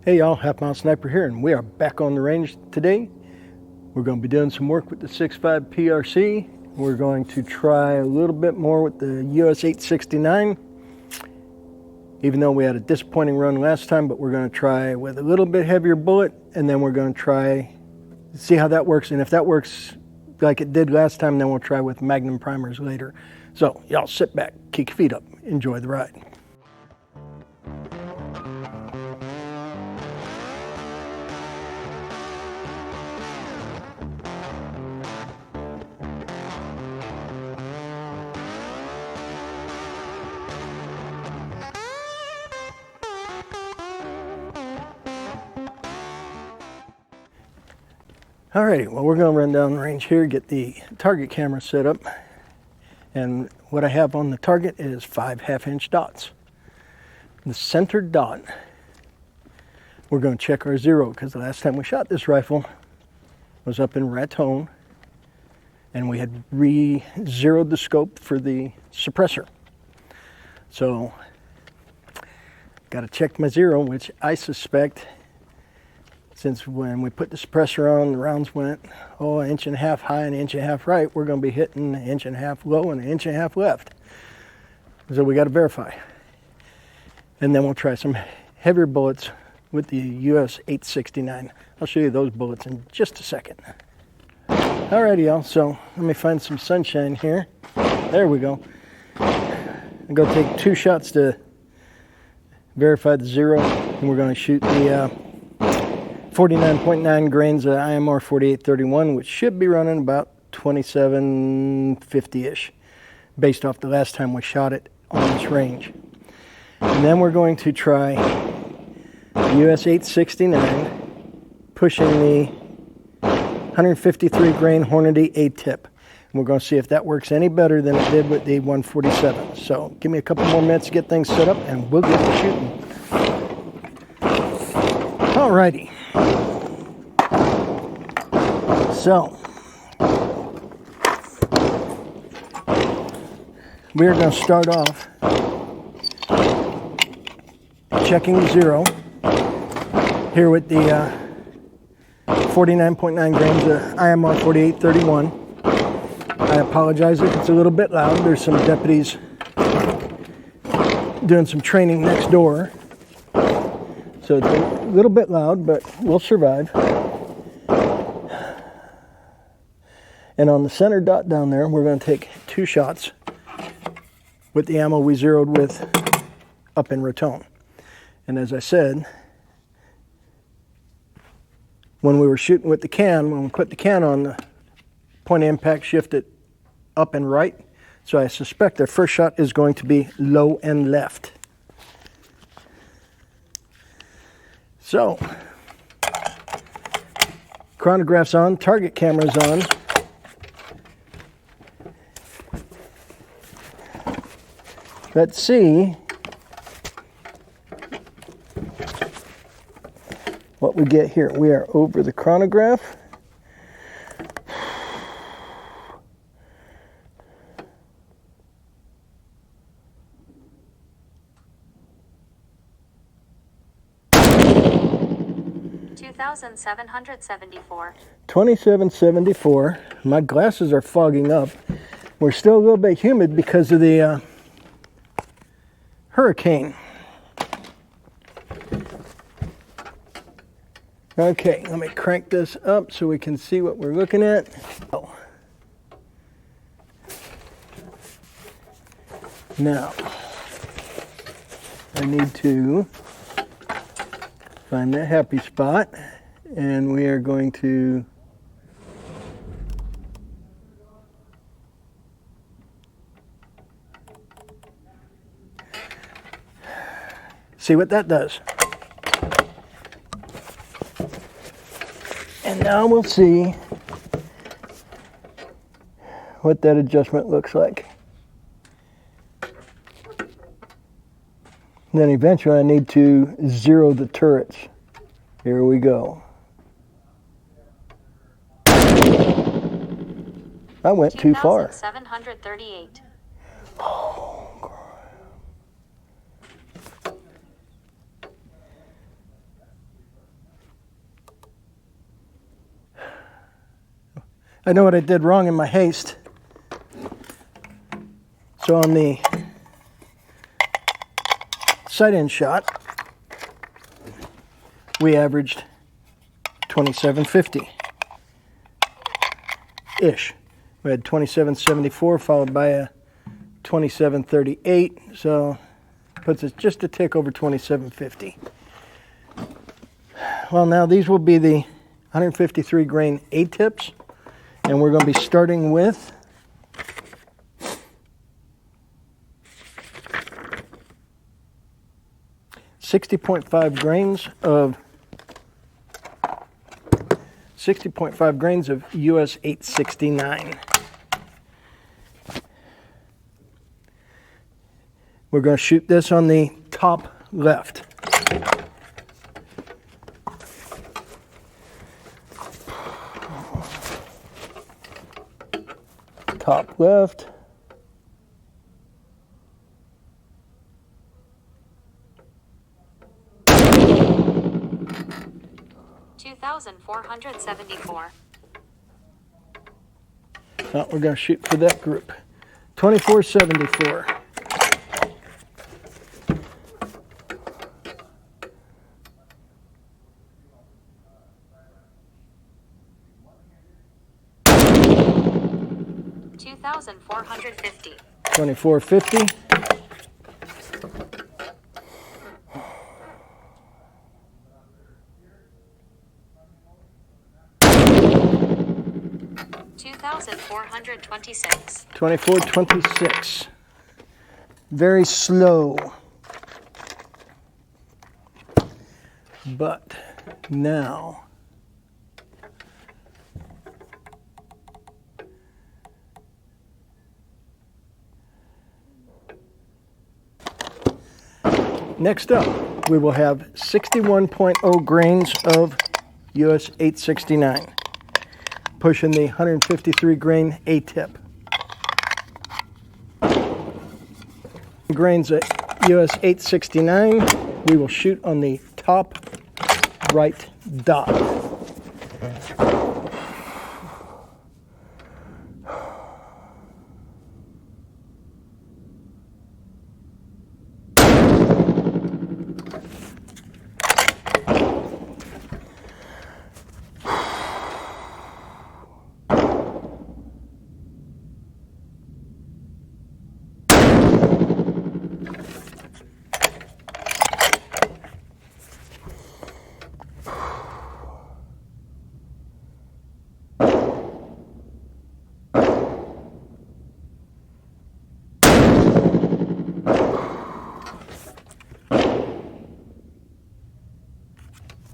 Hey y'all, Halfmilesniper here, and we are back on the range today. We're going to be doing some work with the 6.5 PRC. We're going to try a little bit more with the US869, even though we had a disappointing run last time, but we're going to try with a little bit heavier bullet, and then we're going to try see how that works, and if that works like it did last time, then we'll try with Magnum primers later. So y'all sit back, kick your feet up, enjoy the ride. Alrighty, well, we're going to run down the range here, get the target camera set up, and what I have on the target is 5 half-inch dots. The center dot, we're going to check our zero, because the last time we shot this rifle was up in Raton, and we had re-zeroed the scope for the suppressor. So, got to check my zero, which I suspect, since when we put the suppressor on, the rounds went, oh, 1.5 inches high and 1.5 inches right, we're going to be hitting 1.5 inches low and 1.5 inches left. So we got to verify. And then we'll try some heavier bullets with the US869. I'll show you those bullets in just a second. Alrighty, y'all, so let me find some sunshine here. There we go. I'm going to take 2 shots to verify the zero, and we're going to shoot the 49.9 grains of IMR 4831, which should be running about 2750-ish, based off the last time we shot it on this range. And then we're going to try US869, pushing the 153 grain Hornady A-tip. And we're going to see if that works any better than it did with the 147. So give me a couple more minutes to get things set up, and we'll get to shooting. Alrighty. So, we are going to start off checking zero here with the 49.9 grams of IMR 4831. I apologize if it's a little bit loud. There's some deputies doing some training next door. So it's a little bit loud, but we'll survive. And on the center dot down there, we're going to take 2 shots with the ammo we zeroed with up in Raton. And as I said, when we were shooting with the can, when we put the can on, the point of impact shifted up and right. So I suspect their first shot is going to be low and left. So, chronograph's on, target camera's on. Let's see what we get here. We are over the chronograph. $2,774. 2774. My glasses are fogging up. We're still a little bit humid because of the hurricane. Okay, let me crank this up so we can see what we're looking at. Oh. Now, I need to find that happy spot, and we are going to see what that does. And now we'll see what that adjustment looks like. And then eventually I need to zero the turrets. Here we go. I went too far. 2,738. Oh, God. I know what I did wrong in my haste. So on the sight-in shot, we averaged 2750-ish. We had 2774 followed by a 2738, so puts us just a tick over 2750. Well, now these will be the 153 grain A-tips, and we're going to be starting with 60.5 grains of US869. We're going to shoot this on the top left. Top left. $2,474. Now we're going to shoot for that group. 2474. $2,450. 2450. $2,426. 2426. Very slow. But now next up, we will have 61.0 grains of US869, pushing the 153 grain A-tip. Grains of US869, we will shoot on the top right dot.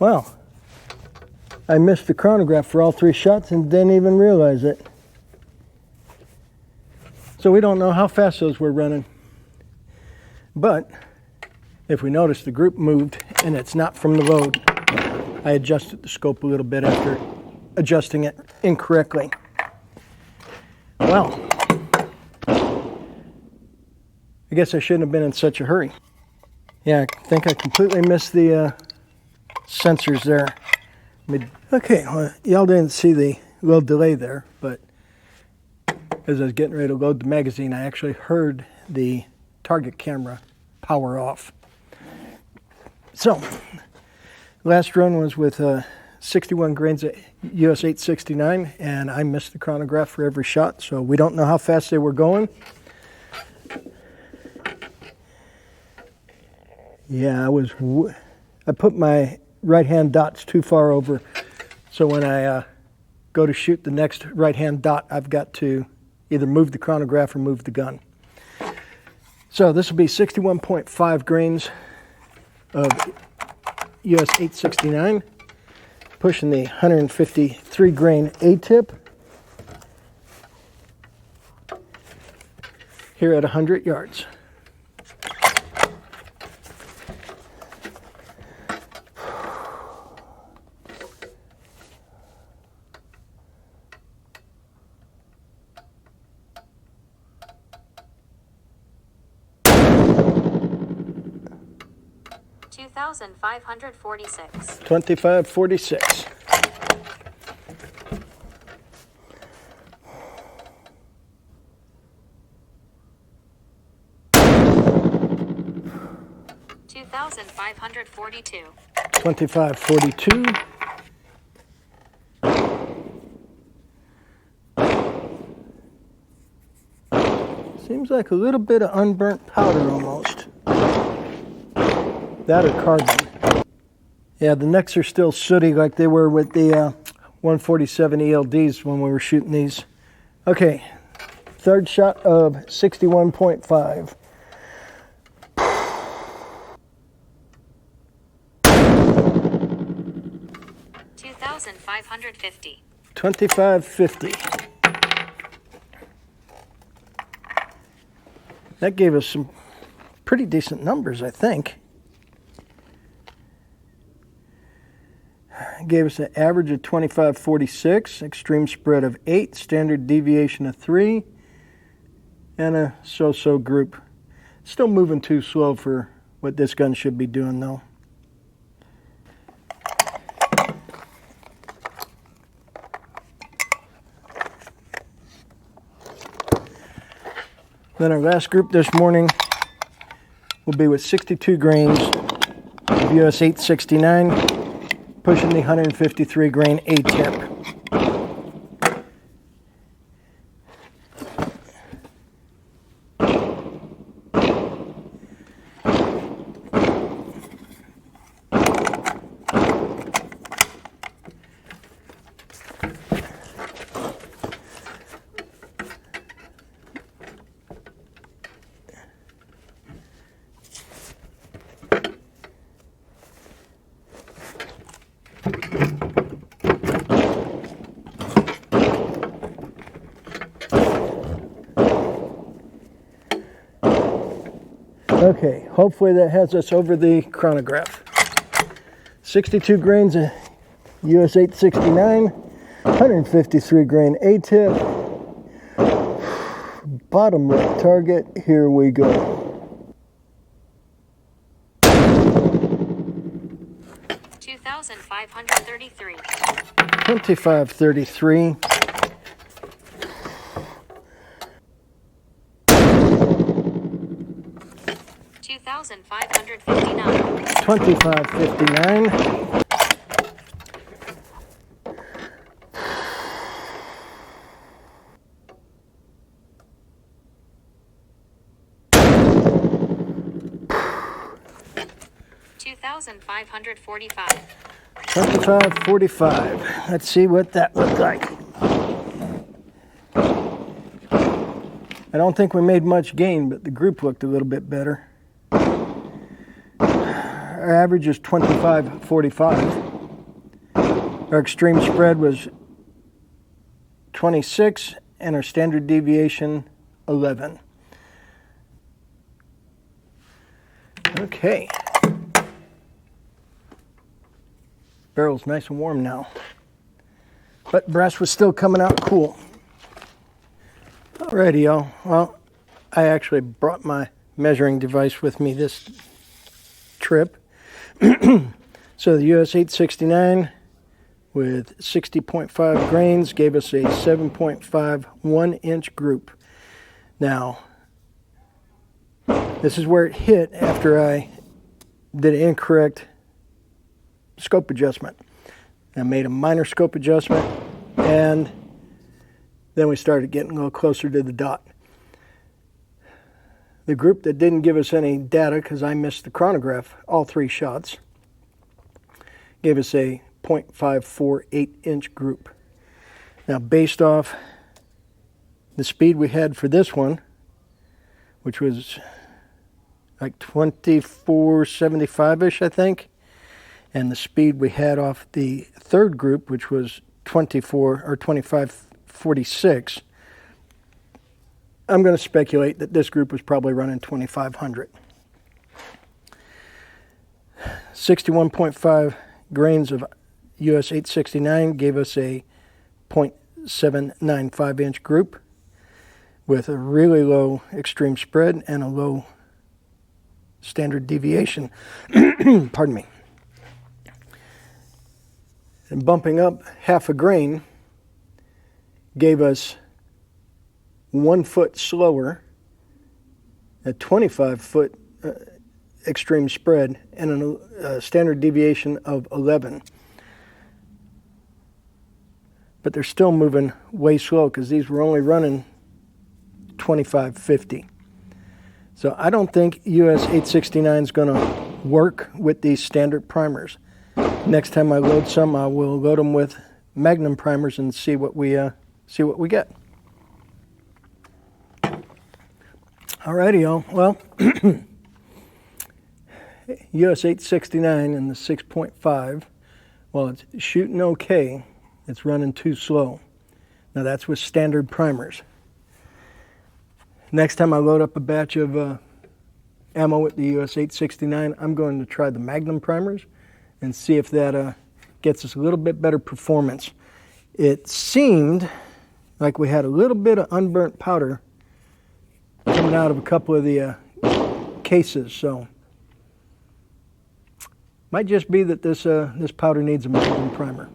Wow, I missed the chronograph for all three shots and didn't even realize it. So we don't know how fast those were running. But if we notice, the group moved and it's not from the load. I adjusted the scope a little bit after adjusting it incorrectly. Well, I guess I shouldn't have been in such a hurry. Yeah, I think I completely missed the sensors there. Okay, well, y'all didn't see the little delay there, but as I was getting ready to load the magazine, I actually heard the target camera power off. So, last run was with 61 grains of US869, and I missed the chronograph for every shot, so we don't know how fast they were going. Yeah, I put my right-hand dots too far over, so when I go to shoot the next right-hand dot, I've got to either move the chronograph or move the gun. So this will be 61.5 grains of US869, pushing the 153 grain A-tip here at 100 yards. $2,546. 2546. 2,542. 2542. Seems like a little bit of unburnt powder almost. That or carbon. Yeah, the necks are still sooty like they were with the 147 ELDs when we were shooting these. Okay, third shot of 61.5. 2,550. 2550. That gave us some pretty decent numbers, I think. It gave us an average of 2546, extreme spread of 8, standard deviation of 3, and a so-so group. Still moving too slow for what this gun should be doing, though. Then our last group this morning will be with 62 grains of US869, pushing the 153 grain A-tip. Okay, hopefully that has us over the chronograph. 62 grains of US869, 153 grain A-tip, bottom left target, here we go. 2,533. 2533. 2,559. 2559. 2,545. 2545. Let's see what that looked like. I don't think we made much gain, but the group looked a little bit better. Our average is 2545. Our extreme spread was 26, and our standard deviation 11. Okay. Barrel's nice and warm now, but brass was still coming out cool. Alrighty, y'all. Well, I actually brought my measuring device with me this trip. So the US869 with 60.5 grains gave us a 7.5 inch group. Now, this is where it hit after I did an incorrect scope adjustment. I made a minor scope adjustment, and then we started getting a little closer to the dot. The group that didn't give us any data, because I missed the chronograph, all 3 shots, gave us a 0.548 inch group. Now, based off the speed we had for this one, which was like 2475-ish, I think, and the speed we had off the third group, which was 2546, I'm going to speculate that this group was probably running 2500. 61.5 grains of US869 gave us a 0.795 inch group with a really low extreme spread and a low standard deviation. Pardon me. And bumping up half a grain gave us 1 foot slower, a 25 foot extreme spread and a standard deviation of 11. But they're still moving way slow because these were only running 2550. So I don't think US869 is going to work with these standard primers. Next time I load some, I will load them with Magnum primers and see what we get. Alrighty, y'all. Well, US869 and the 6.5. Well, it's shooting okay. It's running too slow. Now that's with standard primers. Next time I load up a batch of ammo with the US869, I'm going to try the Magnum primers and see if that gets us a little bit better performance. It seemed like we had a little bit of unburnt powder coming out of a couple of the cases, so might just be that this powder needs a Magnum primer.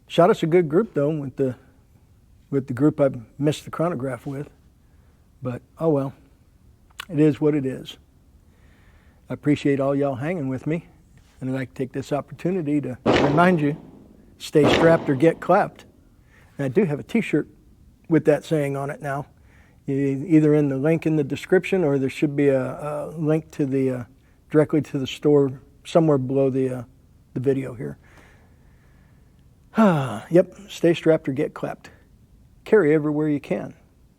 Shot us a good group though with the group I missed the chronograph with, but oh well, it is what it is. I appreciate all y'all hanging with me, and I'd like to take this opportunity to remind you, stay strapped or get clapped. And I do have a t-shirt with that saying on it now, either in the link in the description, or there should be a link to the directly to the store somewhere below the video here. Yep, stay strapped or get clapped. Carry everywhere you can.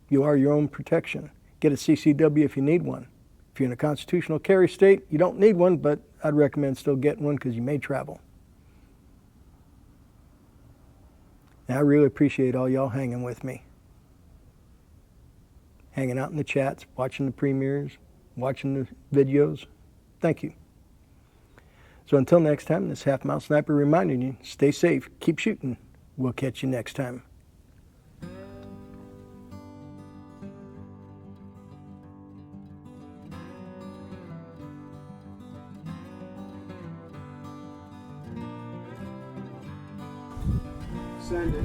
You are your own protection. Get a CCW if you need one. If you're in a constitutional carry state, you don't need one, but I'd recommend still getting one because you may travel. And I really appreciate all y'all hanging with me. Hanging out in the chats, watching the premieres, watching the videos. Thank you. So until next time, this Halfmilesniper reminding you, stay safe, keep shooting. We'll catch you next time. Send it.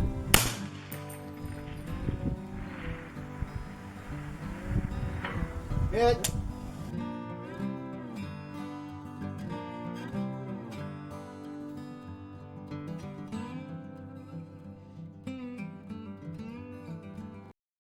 Hit.